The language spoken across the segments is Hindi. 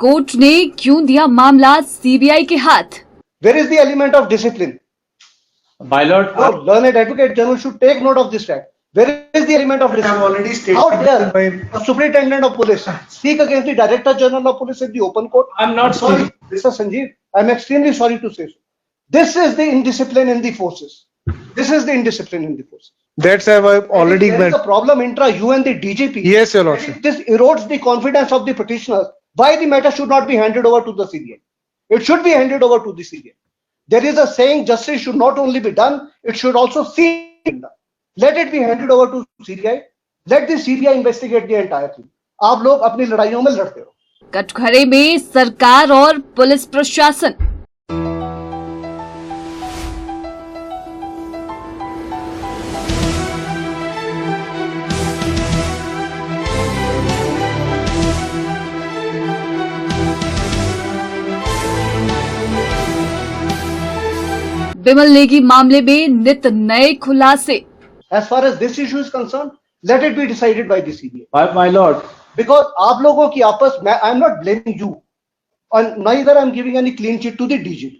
कोर्ट ने क्यों दिया मामला सीबीआई के हाथ? Where is the element of discipline? My lord, Learned Advocate General should take note of this fact. Where is the element of discipline? I have already stated. How dare a Superintendent of Police speak against the Director General of Police in the open court? I'm not sorry, Mr. Sanjeev. I'm extremely sorry to say so. This is the indiscipline in the forces. This is the indiscipline in the forces. That's I've already There is a problem intra you and the DGP. Yes, Your Lordship. This erodes the confidence of the petitioners. Why the matter should not be handed over to the CBI? It should be handed over to the CBI. There is a saying, justice should not only be done, it should also seem done. Let it be handed over to CBI. Let the CBI investigate the entire thing. आप लोग अपनी लड़ाइयों में लड़ते हो। कटघरे में सरकार और पुलिस प्रशासन। विमल नेगी मामले में नित नए खुलासे। As far as this issue is concerned, let it be decided by the CBI. my lord, Because आप लोगों की आपस में, I am not blaming you, and neither I am giving any clean sheet to the DGP.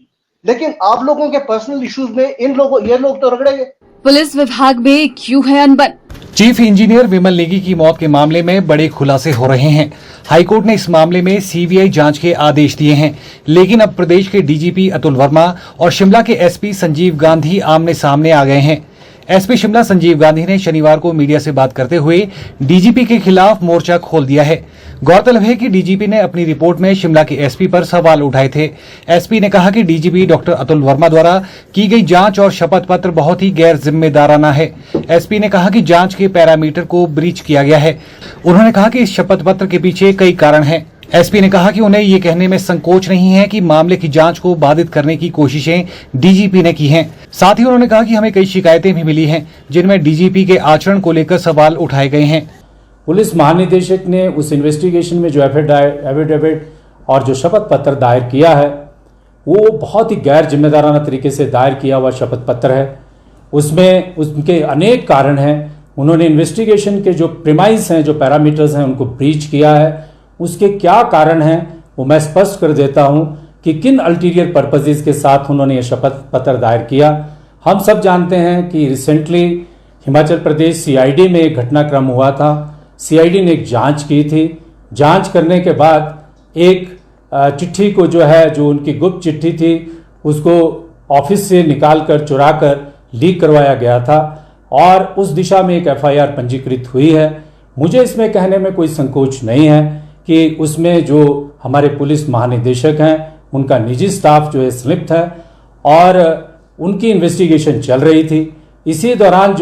लेकिन आप लोगों के पर्सनल इश्यूज में ये लोग तो रगड़ेंगे। पुलिस विभाग में क्यों है अनबन? चीफ इंजीनियर विमल नेगी की मौत के मामले में बड़े खुलासे हो रहे हैं। हाईकोर्ट ने इस मामले में सीबीआई जांच के आदेश दिए हैं, लेकिन अब प्रदेश के डीजीपी अतुल वर्मा और शिमला के एसपी संजीव गांधी आमने सामने आ गए हैं। एसपी शिमला संजीव गांधी ने शनिवार को मीडिया से बात करते हुए डीजीपी के खिलाफ मोर्चा खोल दिया है। गौरतलब है कि डीजीपी ने अपनी रिपोर्ट में शिमला के एसपी पर सवाल उठाए थे। एसपी ने कहा कि डीजीपी डॉक्टर अतुल वर्मा द्वारा की गई जांच और शपथ पत्र बहुत ही गैर जिम्मेदाराना है। एसपी ने कहा कि जांच के पैरामीटर को ब्रीच किया गया है। उन्होंने कहा कि इस शपथ पत्र के पीछे कई कारण हैं। एसपी ने कहा कि उन्हें ये कहने में संकोच नहीं है कि मामले की जांच को बाधित करने की कोशिशें डीजीपी ने की हैं। साथ ही उन्होंने कहा कि हमें कई शिकायतें भी मिली हैं, जिनमें डीजीपी के आचरण को लेकर सवाल उठाए गए हैं। पुलिस महानिदेशक ने उस इन्वेस्टिगेशन में जो एफिडेविट और जो शपथ पत्र दायर किया है, वो बहुत ही गैर जिम्मेदाराना तरीके से दायर किया हुआ शपथ पत्र है। उसमें उनके अनेक कारण हैं। उन्होंने इन्वेस्टिगेशन के जो प्रीमाइस हैं, जो पैरामीटर्स हैं, उनको ब्रीच किया है। उसके क्या कारण हैं वो मैं स्पष्ट कर देता हूं कि किन अल्टीरियर पर्पसेस के साथ उन्होंने ये शपथ पत्र दायर किया। हम सब जानते हैं कि रिसेंटली हिमाचल प्रदेश सीआईडी में एक घटनाक्रम हुआ था। सीआईडी ने एक जांच की थी। जांच करने के बाद एक चिट्ठी को जो उनकी गुप्त चिट्ठी थी, उसको ऑफिस से निकाल कर चुरा कर लीक करवाया गया था और उस दिशा में एक एफआईआर पंजीकृत हुई है। मुझे इसमें कहने में कोई संकोच नहीं है कि उसमें जो हमारे पुलिस महानिदेशक हैं, उनका निजी स्टाफ जो है संलिप्त है और उनकी इन्वेस्टिगेशन चल रही थी। इसी दौरान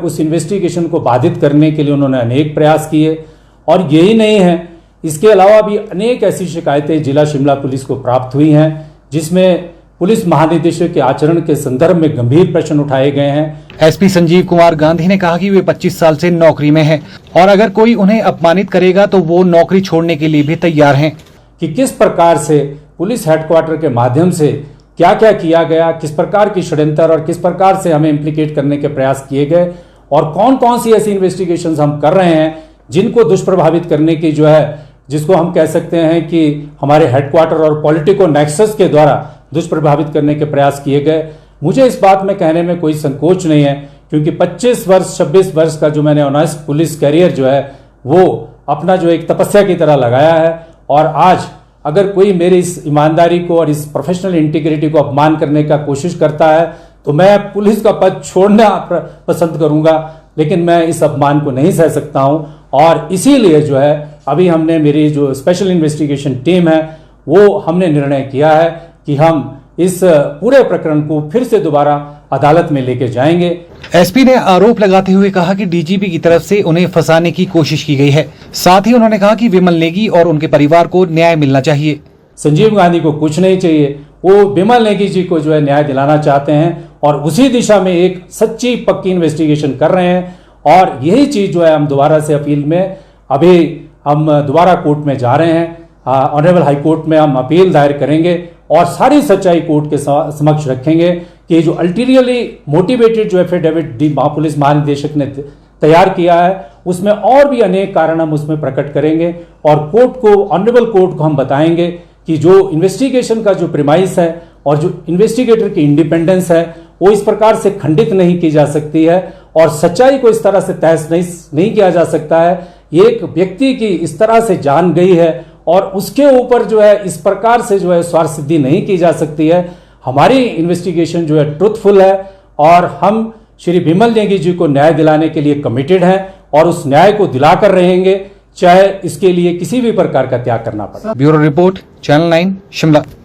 उस इन्वेस्टिगेशन को बाधित करने के लिए उन्होंने अनेक प्रयास किए और यही नहीं है, इसके अलावा भी अनेक ऐसी शिकायतें जिला शिमला पुलिस को प्राप्त हुई हैं, जिसमें पुलिस महानिदेशक के आचरण के संदर्भ में गंभीर प्रश्न उठाए गए हैं। एसपी संजीव कुमार गांधी ने कहा कि वे 25 साल से नौकरी में हैं और अगर कोई उन्हें अपमानित करेगा तो वो नौकरी छोड़ने के लिए भी तैयार हैं। कि किस प्रकार से पुलिस हेडक्वार्टर के माध्यम से क्या क्या किया गया, किस प्रकार की षड्यंत्र और किस प्रकार से हमें इम्प्लीकेट करने के प्रयास किए गए और कौन कौन सी ऐसी इन्वेस्टिगेशंस हम कर रहे हैं जिनको दुष्प्रभावित करने की जिसको हम कह सकते हैं कि हमारे हेडक्वार्टर और पॉलिटिको नेक्सस के द्वारा दुष्प्रभावित करने के प्रयास किए गए। मुझे इस बात में कहने में कोई संकोच नहीं है, क्योंकि 26 वर्ष का जो मैंने ऑनेस्ट पुलिस कैरियर वो अपना एक तपस्या की तरह लगाया है और आज अगर कोई मेरी इस ईमानदारी को और इस प्रोफेशनल इंटीग्रिटी को अपमान करने का कोशिश करता है तो मैं पुलिस का पद छोड़ना पसंद करूंगा, लेकिन मैं इस अपमान को नहीं सह सकता हूं और इसीलिए अभी हमने मेरी जो स्पेशल इन्वेस्टिगेशन टीम है वो हमने निर्णय किया है कि हम इस पूरे प्रकरण को फिर से दोबारा अदालत में लेके जाएंगे। एसपी ने आरोप लगाते हुए कहा कि डीजीपी की तरफ से उन्हें फंसाने की कोशिश की गई है। साथ ही उन्होंने कहा कि विमल नेगी और उनके परिवार को न्याय मिलना चाहिए। संजीव गांधी को कुछ नहीं चाहिए, वो विमल नेगी जी को न्याय दिलाना चाहते हैं और उसी दिशा में एक सच्ची पक्की इन्वेस्टिगेशन कर रहे हैं और यही चीज हम दोबारा से अपील में अभी हम दोबारा कोर्ट में जा रहे हैं। ऑनरेबल हाई कोर्ट में हम अपील दायर करेंगे और सारी सच्चाई कोर्ट के समक्ष रखेंगे कि जो अल्टीरियरली मोटिवेटेड एफिडेविट पुलिस महानिदेशक ने तैयार किया है उसमें और भी अनेक कारण हम उसमें प्रकट करेंगे और कोर्ट को, ऑनरेबल कोर्ट को हम बताएंगे कि जो इन्वेस्टिगेशन का जो प्रिमाइस है और जो इन्वेस्टिगेटर की इंडिपेंडेंस है वो इस प्रकार से खंडित नहीं की जा सकती है और सच्चाई को इस तरह से तहस नहीं किया जा सकता है। एक व्यक्ति की इस तरह से जान गई है और उसके ऊपर जो है इस प्रकार से जो है स्वार्थ सिद्धि नहीं की जा सकती है। हमारी इन्वेस्टिगेशन जो है ट्रुथफुल है और हम श्री विमल नेगी जी को न्याय दिलाने के लिए कमिटेड हैं और उस न्याय को दिलाकर रहेंगे, चाहे इसके लिए किसी भी प्रकार का त्याग करना पड़े। Bureau report, channel 9, Shimla.